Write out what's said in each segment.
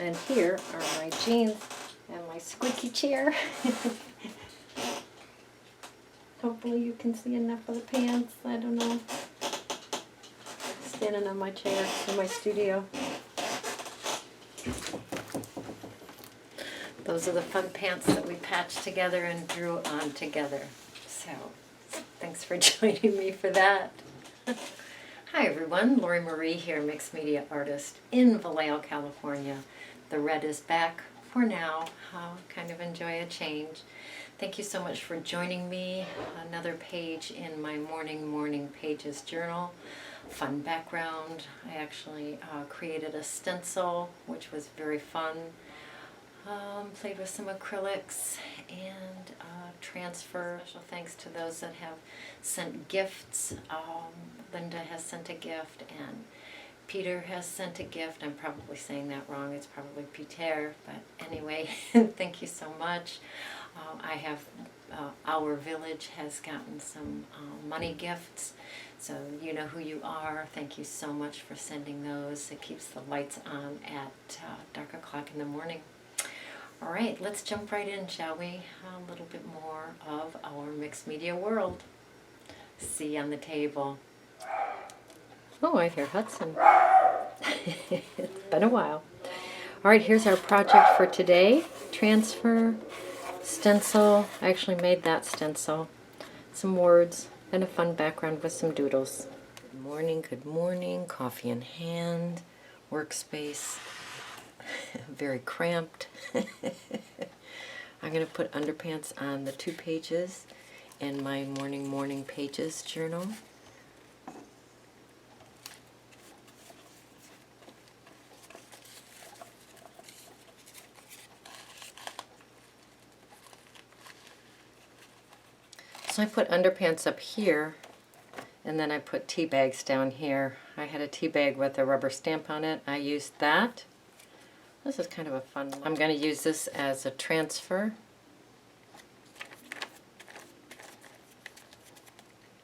And here are my jeans and my squeaky chair. Hopefully you can see enough of the pants. I don't know. Standing on my chair in my studio. Those are the fun pants that we patched together and drew on together. So, thanks for joining me for that. Hi everyone, Lori Marie here, mixed media artist in Vallejo, California. The red is back for now. Kind of enjoy a change. Thank you so much for joining me. Another page in my Mourning Pages journal. Fun background. I actually created a stencil, which was very fun. Played with some acrylics and transfer. Special thanks to those that have sent gifts. Linda has sent a gift and Peter has sent a gift. I'm probably saying that wrong. It's probably Peter, but anyway, thank you so much. I have, our village has gotten some money gifts, so you know who you are. Thank you so much for sending those. It keeps the lights on at dark o'clock in the morning. All right, let's jump right in, shall we? A little bit more of our mixed media world. See you on the table. Oh, I hear Hudson. It's been a while. All right, here's our project for today. Transfer, stencil. I actually made that stencil. Some words and a fun background with some doodles. Good morning. Coffee in hand. Workspace. Very cramped. I'm going to put underpants on the 2 pages in my Mourning Pages journal. So I put underpants up here, and then I put tea bags down here. I had a tea bag with a rubber stamp on it. I used that. This is kind of a fun one. I'm going to use this as a transfer.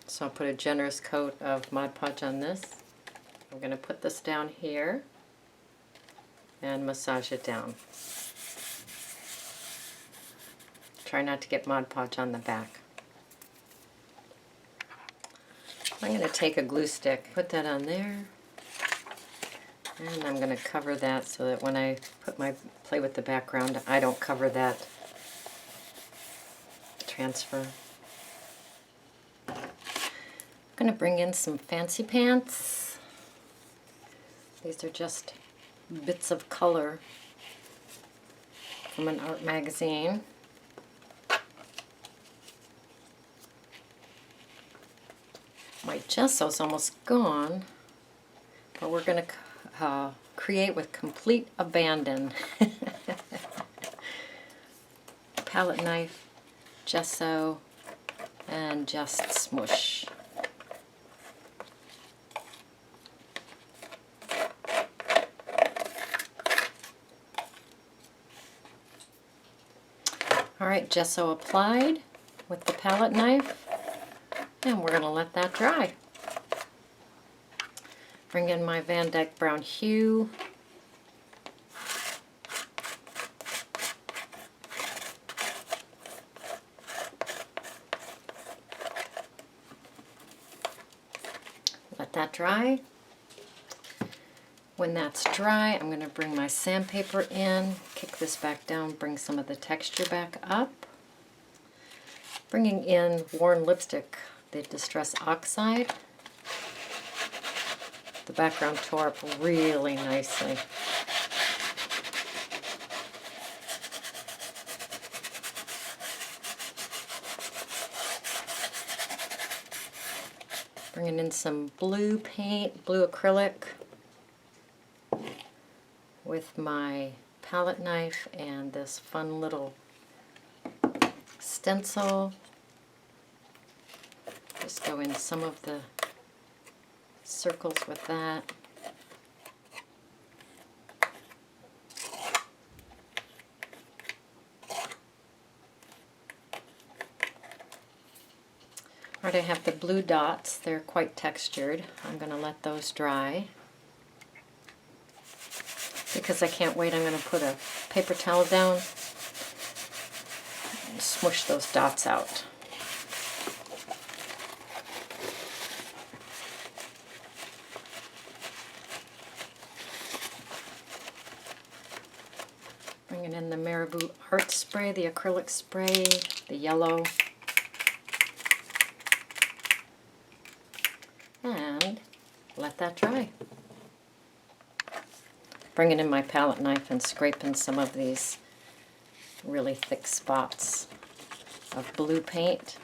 So I'll put a generous coat of Mod Podge on this. I'm going to put this down here and massage it down. Try not to get Mod Podge on the back. I'm going to take a glue stick, put that on there, and I'm going to cover that so that when I play with the background, I don't cover that transfer. I'm going to bring in some fancy pants. These are just bits of color from an art magazine. My gesso's almost gone, but we're going to create with complete abandon. Palette knife, gesso, and just smush. Alright, gesso applied with the palette knife. And we're going to let that dry. Bring in my Van Dyke Brown Hue. Let that dry. When that's dry, I'm going to bring my sandpaper in, kick this back down, bring some of the texture back up. Bringing in worn lipstick, the Distress Oxide. The background tore up really nicely. Bringing in some blue paint, blue acrylic, with my palette knife and this fun little stencil. Just go in some of the circles with that. Alright, I have the blue dots. They're quite textured. I'm going to let those dry. The because I can't wait, I'm going to put a paper towel down and smush those dots out. Bringing in the Marabou Art Spray, the acrylic spray, the yellow. And let that dry. Bringing in my palette knife and scraping some of these really thick spots of blue paint.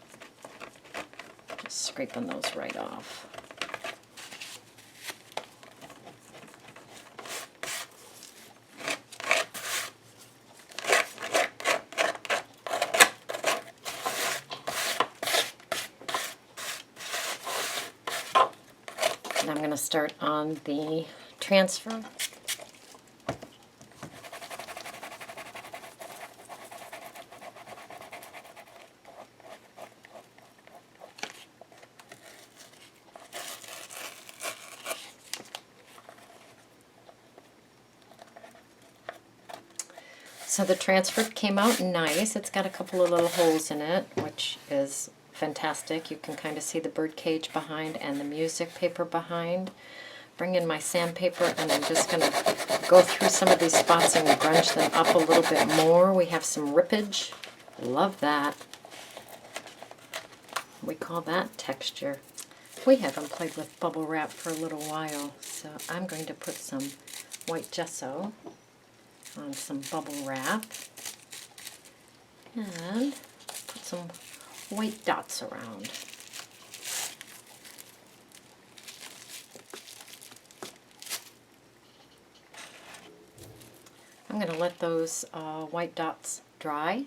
Just scraping those right off. And I'm going to start on the transfer. So the transfer came out nice. It's got a couple of little holes in it, which is fantastic. You can kind of see the bird cage behind and the music paper behind. Bring in my sandpaper, and I'm just going to go through some of these spots and grunge them up a little bit more. We have some rippage. Love that. We call that texture. We haven't played with bubble wrap for a little while, so I'm going to put some white gesso on some bubble wrap and put some white dots around. I'm going to let those white dots dry.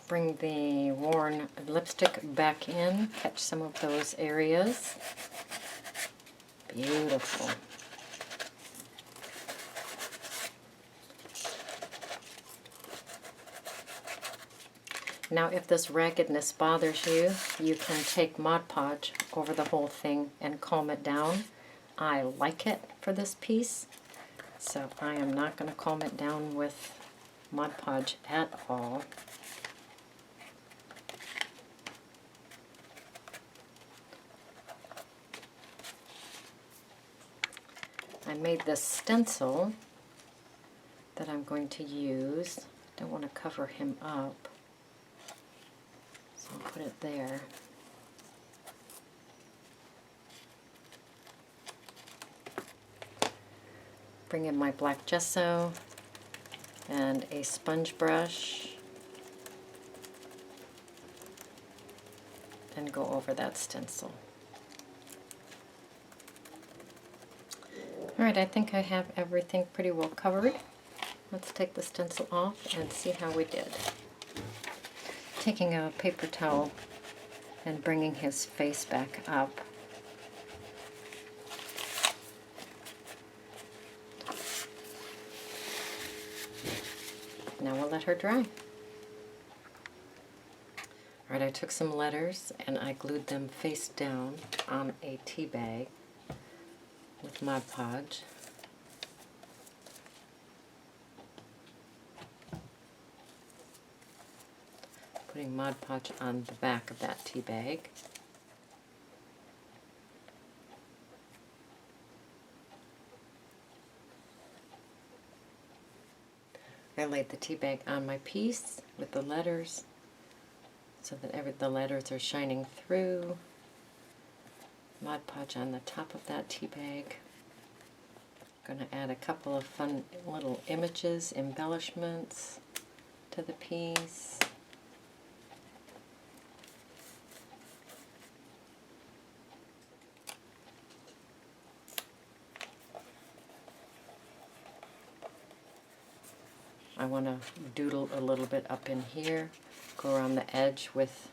Bring the worn lipstick back in, catch some of those areas. Beautiful. Now if this raggedness bothers you, you can take Mod Podge over the whole thing and calm it down. I like it for this piece, so I am not going to calm it down with Mod Podge at all. I made this stencil that I'm going to use. Don't want to cover him up. I'll put it there. Bring in my black gesso and a sponge brush and go over that stencil. Alright, I think I have everything pretty well covered. Let's take the stencil off and see how we did. Taking a paper towel and bringing his face back up. Now we'll let her dry. Alright, I took some letters and I glued them face down on a tea bag with Mod Podge. Putting Mod Podge on the back of that tea bag. I laid the tea bag on my piece with the letters so that the letters are shining through. Mod Podge on the top of that tea bag. Going to add a couple of fun little images, embellishments to the piece. I want to doodle a little bit up in here, go around the edge with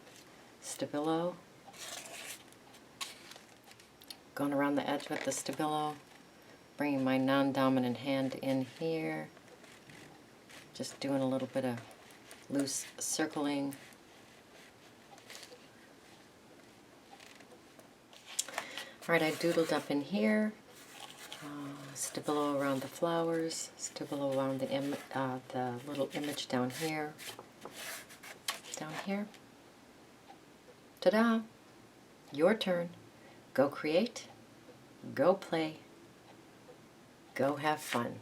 Stabilo. Going around the edge with the Stabilo, bringing my non-dominant hand in here, just doing a little bit of loose circling. Alright, I doodled up in here. Stabilo around the flowers, stabilo around the little image down here. Down here. Ta-da! Your turn. Go create, go play, go have fun.